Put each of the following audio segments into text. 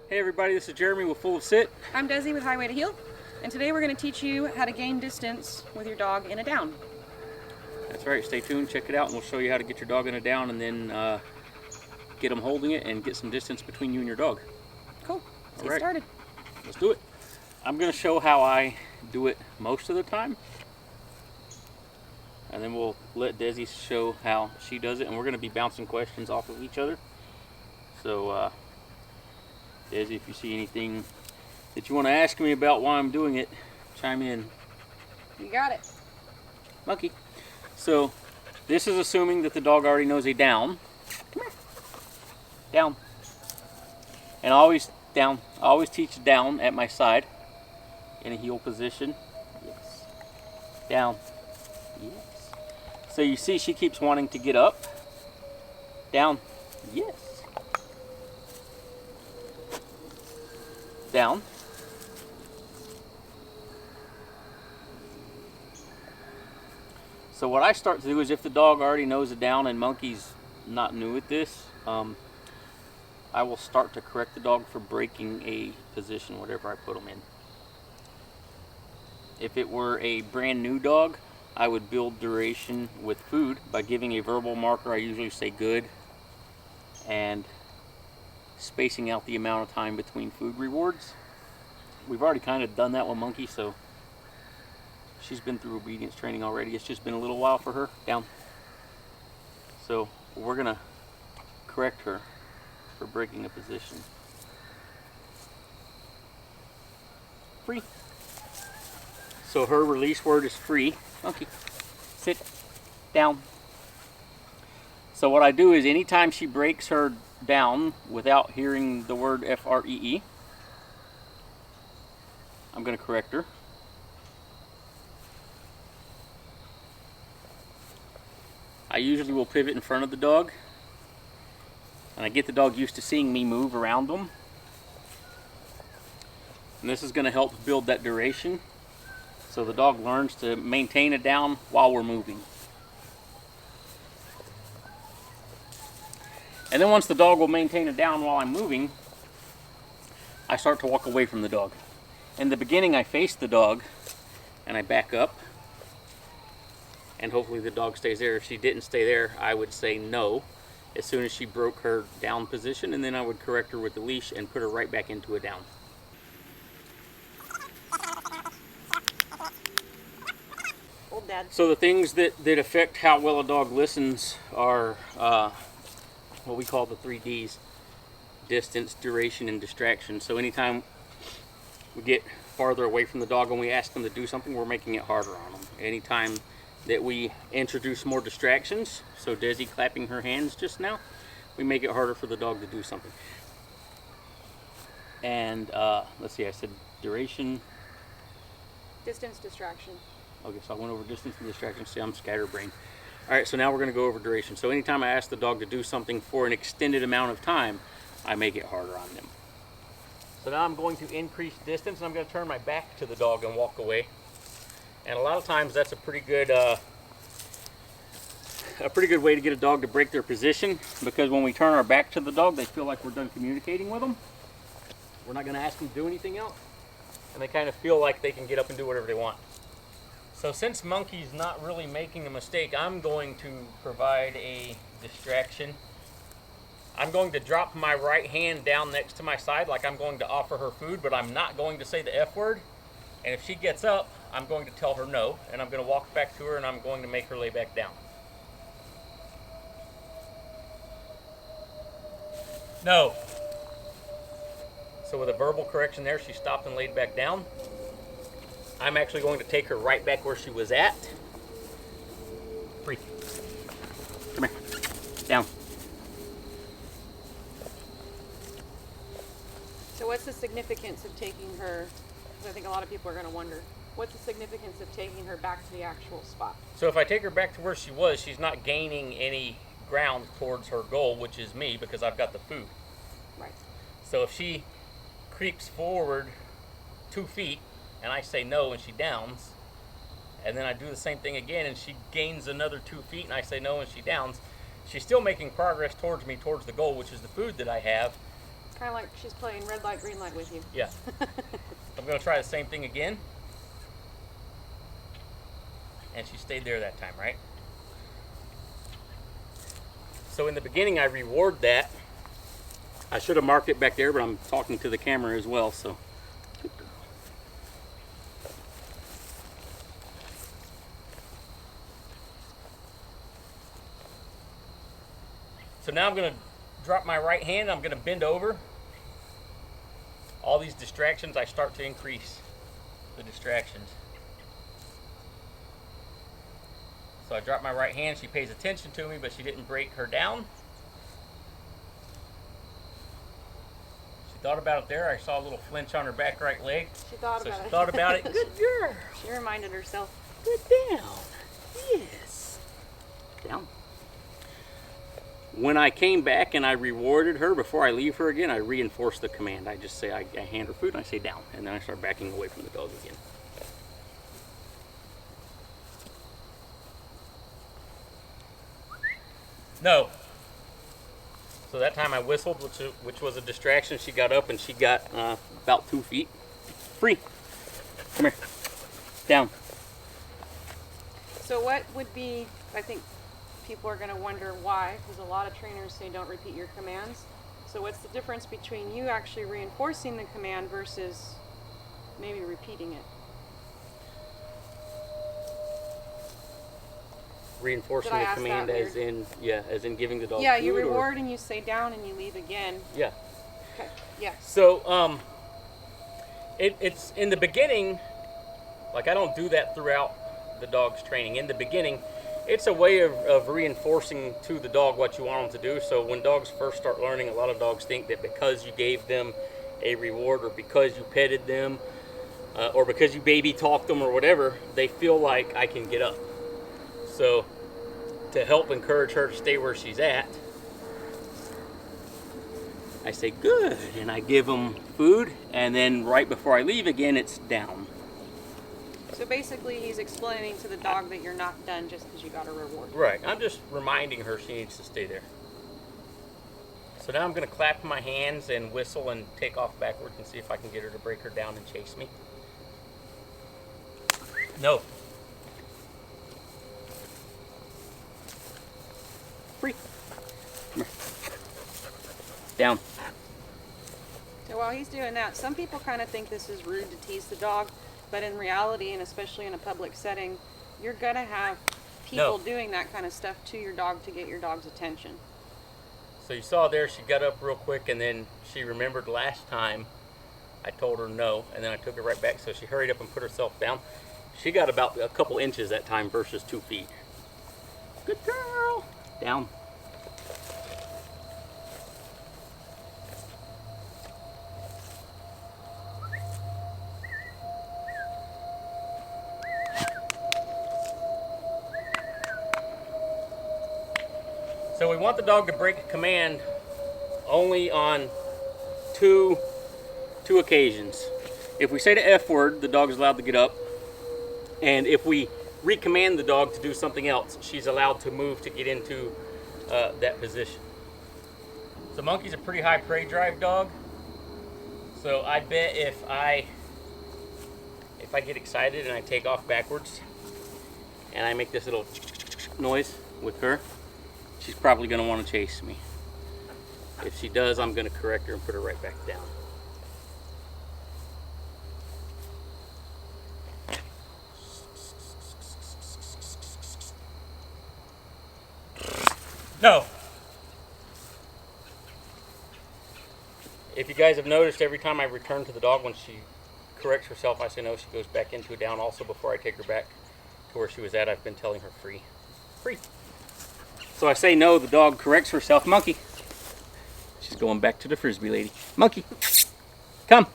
Hey everybody, this is Jeremy with Full of Sit. I'm Desi with Highway to Heel, and today we're going to teach you how to gain distance with your dog in a down. That's right, stay tuned, check it out, and we'll show you how to get your dog in a down and then get them holding it and get some distance between you and your dog. Cool, let's get Alright. started. Let's do it. I'm going to show how I do it most of the time, and then we'll let Desi show how she does it, and we're going to be bouncing questions off of each other. So, Desi, if you see anything that you want to ask me about why I'm doing it, chime in. You got it. Monkey. So, this is assuming that the dog already knows a down. Come here. Down. And always down. I always teach down at my side in a heel position. Yes. Down. Yes. So you see she keeps wanting to get up. Down. Yes. Down. So what I start to do is, if the dog already knows a down and Monkey's not new at this, I will start to correct the dog for breaking a position, whatever I put them in. If it were a brand new dog, I would build duration with food by giving a verbal marker. I usually say good, and spacing out the amount of time between food rewards. We've already kind of done that with Monkey, so she's been through obedience training already. It's just been a little while for her. Down. So we're gonna correct her for breaking a position. Free. So her release word is free. Monkey. Sit. Down. So what I do is, anytime she breaks her down without hearing the word F-R-E-E, I'm going to correct her. I usually will pivot in front of the dog, and I get the dog used to seeing me move around them. And this is going to help build that duration, so the dog learns to maintain a down while we're moving. And then once the dog will maintain a down while I'm moving, I start to walk away from the dog. In the beginning, I face the dog and I back up, and hopefully the dog stays there. If she didn't stay there, I would say no as soon as she broke her down position, and then I would correct her with the leash and put her right back into a down. Old Dad. So the things that affect how well a dog listens are what we call the 3 Ds: distance, duration, and distraction. So anytime we get farther away from the dog and we ask them to do something, we're making it harder on them. Anytime that we introduce more distractions, so Desi clapping her hands just now, we make it harder for the dog to do something. And let's see, I said duration. Distance, distraction. Okay, so I went over distance and distraction. See, I'm scatterbrained. All right, so now we're going to go over duration. So anytime I ask the dog to do something for an extended amount of time, I make it harder on them. So now I'm going to increase distance, and I'm going to turn my back to the dog and walk away. And a lot of times that's a pretty good way to get a dog to break their position, because when we turn our back to the dog, they feel like we're done communicating with them. We're not going to ask them to do anything else, and they kind of feel like they can get up and do whatever they want. So since Monkey's not really making a mistake, I'm going to provide a distraction. I'm going to drop my right hand down next to my side like I'm going to offer her food, but I'm not going to say the F word. And if she gets up, I'm going to tell her no, and I'm going to walk back to her, and I'm going to make her lay back down. No. So with a verbal correction there, she stopped and laid back down. I'm actually going to take her right back where she was at. Free. Come here. Down. So what's the significance of taking her, because I think a lot of people are going to wonder, what's the significance of taking her back to the actual spot? So if I take her back to where she was, she's not gaining any ground towards her goal, which is me, because I've got the food. Right. So if she creeps forward 2 feet and I say no and she downs, and then I do the same thing again and she gains another 2 feet and I say no and she downs, she's still making progress towards me, towards the goal, which is the food that I have, Kind of like she's playing red light, green light with you. Yeah. I'm going to try the same thing again. And she stayed there that time, right? So in the beginning, I reward that. I should have marked it back there, but I'm talking to the camera as well, so. So now I'm going to drop my right hand. I'm going to bend over. All these distractions, I start to increase the distractions. So I drop my right hand. She pays attention to me, but she didn't break her down. She thought about it there. I saw a little flinch on her back right leg. She thought So about she it. thought about it. Good girl. She reminded herself. Good down. Yes. Down. When I came back and I rewarded her before I leave her again, I reinforce the command. I just say, I hand her food and I say down. And then I start backing away from the dog again. No. So that time I whistled, which was a distraction. She got up and she got about 2 feet. Free. Come here. Down. So what would be, I think people are going to wonder why, because a lot of trainers say don't repeat your commands. So what's the difference between you actually reinforcing the command versus maybe repeating it? Reinforcing Did I the ask command that as in giving the dog Yeah, food, you or- reward and you say down and you leave again. Yeah. Okay, yeah. So it's in the beginning, like I don't do that throughout the dog's training. In the beginning, it's a way of reinforcing to the dog what you want them to do. So when dogs first start learning, a lot of dogs think that because you gave them a reward or because you petted them or because you baby talked them or whatever, they feel like I can get up. So to help encourage her to stay where she's at, I say good, and I give them food, and then right before I leave again, it's down. So basically he's explaining to the dog that you're not done just because you got a reward. Right, I'm just reminding her she needs to stay there. So now I'm going to clap my hands and whistle and take off backwards and see if I can get her to break her down and chase me. No. Free. Come here. Down. So while he's doing that, some people kind of think this is rude to tease the dog, but in reality, and especially in a public setting, you're gonna have people doing that kind of stuff to your dog to get your dog's attention. So you saw there, she got up real quick, and then she remembered last time I told her no, and then I took her right back, so she hurried up and put herself down. She got about a couple inches that time versus 2 feet. Good girl. Down. So we want the dog to break a command only on two occasions. If we say the F word, the dog is allowed to get up. And if we recommand the dog to do something else, she's allowed to move to get into that position. So Monkey's a pretty high prey drive dog. So I bet if I get excited and I take off backwards and I make this little noise with her, she's probably going to want to chase me. If she does, I'm going to correct her and put her right back down. No. If you guys have noticed, every time I return to the dog, when she corrects herself, I say no, she goes back into a down. Also, before I take her back to where she was at, I've been telling her free. Free. So I say no, the dog corrects herself. Monkey. She's going back to the Frisbee lady. Monkey. Come.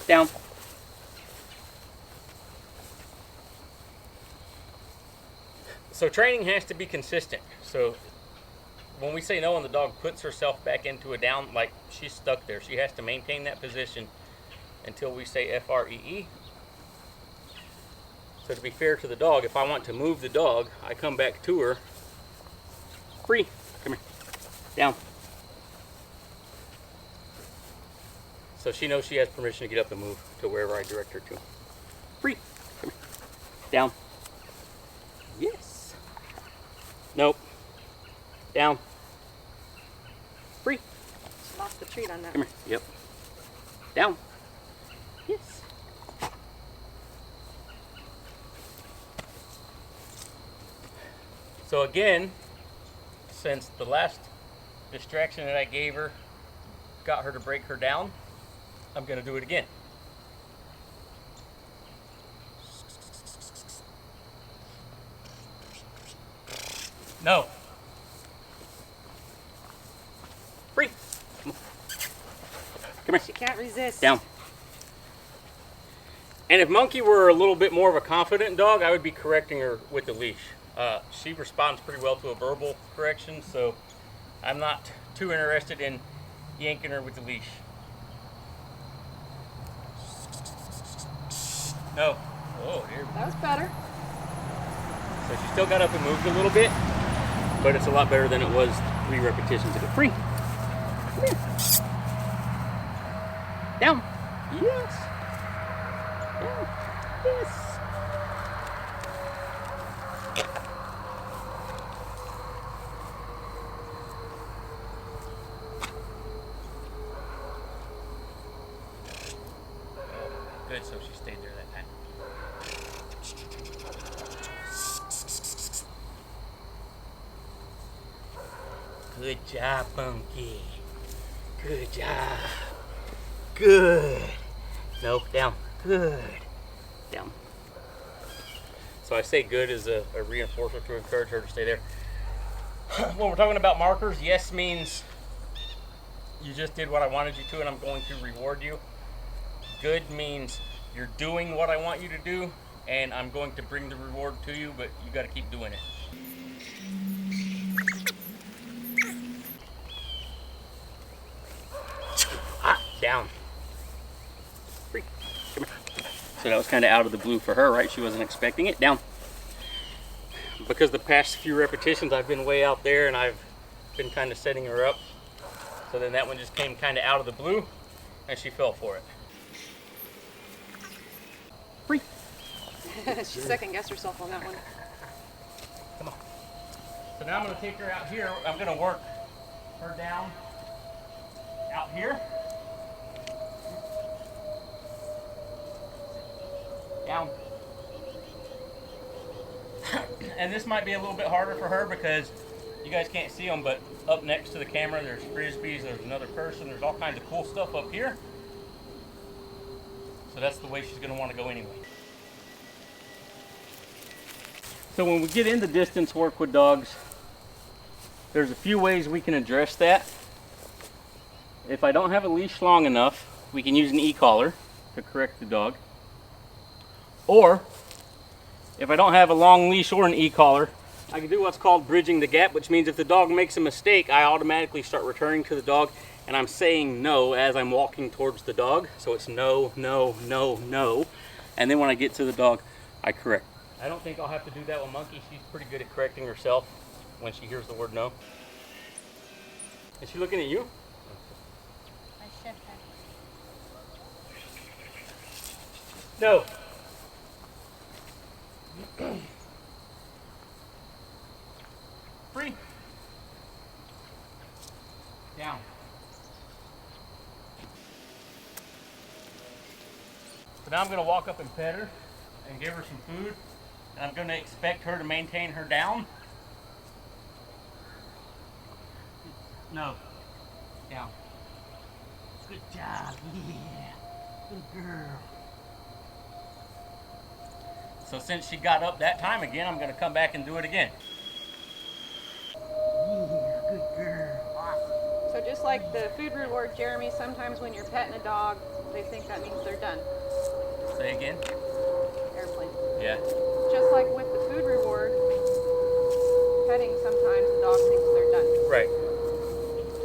Down. So training has to be consistent. So when we say no and the dog puts herself back into a down, like she's stuck there, she has to maintain that position until we say F-R-E-E. So to be fair to the dog, if I want to move the dog, I come back to her. Free. Come here. Down. So she knows she has permission to get up and move to wherever I direct her to. Free. Come here. Down. Yes. Nope. Down. Free. Lost the treat on that. Come here. Yep. Down. Yes. So again, since the last distraction that I gave her got her to break her down, I'm going to do it again. No. Free. Come on. Come here. She can't resist. Down. And if Monkey were a little bit more of a confident dog, I would be correcting her with the leash. She responds pretty well to a verbal correction, so I'm not too interested in yanking her with the leash. No. Oh, here we go. That was better. So she still got up and moved a little bit, but it's a lot better than it was 3 repetitions ago. Free. Come here. Down. Yes. Down. Yes. Good, so she stayed there that time. Good job, Monkey. Good job. Good. No, down. Good. Down. So I say good as a reinforcer to encourage her to stay there. When we're talking about markers, yes means you just did what I wanted you to and I'm going to reward you. Good means you're doing what I want you to do and I'm going to bring the reward to you, but you got to keep doing it. Down. Free. Come here. So that was kind of out of the blue for her, right? She wasn't expecting it. Down. Because the past few repetitions I've been way out there and I've been kind of setting her up. So then that one just came kind of out of the blue and she fell for it. Free. She second guessed herself on that one. Come on. So now I'm going to take her out here. I'm going to work her down out here. Down. And this might be a little bit harder for her because you guys can't see them, but up next to the camera there's frisbees, there's another person, there's all kinds of cool stuff up here. So that's the way she's going to want to go anyway. So when we get into distance work with dogs, there's a few ways we can address that. If I don't have a leash long enough, we can use an e-collar to correct the dog. Or, if I don't have a long leash or an e-collar, I can do what's called bridging the gap, which means if the dog makes a mistake, I automatically start returning to the dog, and I'm saying no as I'm walking towards the dog. So it's no, no, no, no. And then when I get to the dog, I correct. I don't think I'll have to do that with Monkey. She's pretty good at correcting herself when she hears the word no. Is she looking at you? I should have. No. Free. Down. So now I'm going to walk up and pet her and give her some food. And I'm going to expect her to maintain her down. No. Down. Good job. Yeah. Good girl. So since she got up that time again, I'm going to come back and do it again. Yeah, good girl. So just like the food reward, Jeremy, sometimes when you're petting a dog, they think that means they're done. Say again? Airplane. Yeah. Just like with the food reward, petting, sometimes the dog thinks they're done. Right.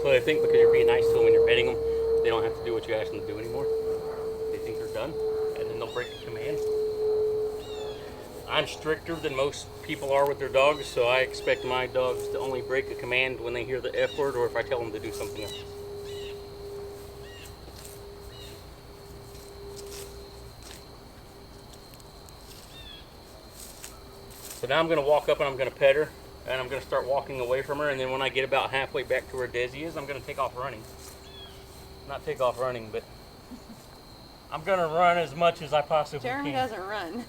So they think because you're being nice to them when you're petting them, they don't have to do what you ask them to do anymore. They think they're done, and then they'll break the command. I'm stricter than most people are with their dogs, so I expect my dogs to only break a command when they hear the F word or if I tell them to do something else. So now I'm going to walk up and I'm going to pet her, and I'm going to start walking away from her, and then when I get about halfway back to where Desi is, I'm going to take off running. Not take off running, but I'm going to run as much as I possibly Jeremy can. doesn't run.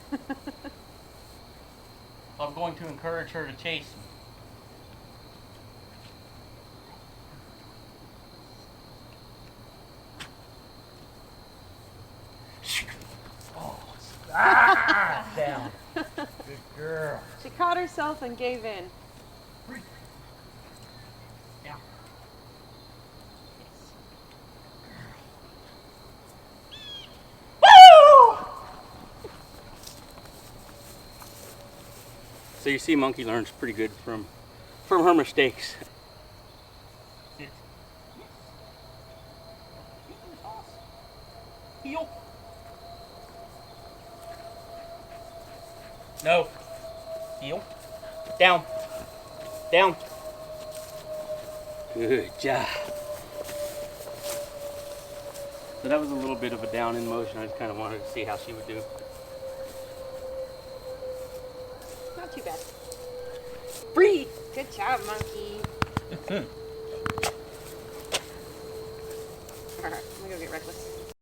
I'm going to encourage her to chase me. Down. Good girl. She caught herself and gave in. Down. Woo! So you see, Monkey learns pretty good from her mistakes. Sit. Heel. No. Heel. Down. Down. Good job. So that was a little bit of a down in motion. I just kind of wanted to see how she would do. Not too bad. Free. Good job, monkey. Alright, I'm gonna go get Reckless.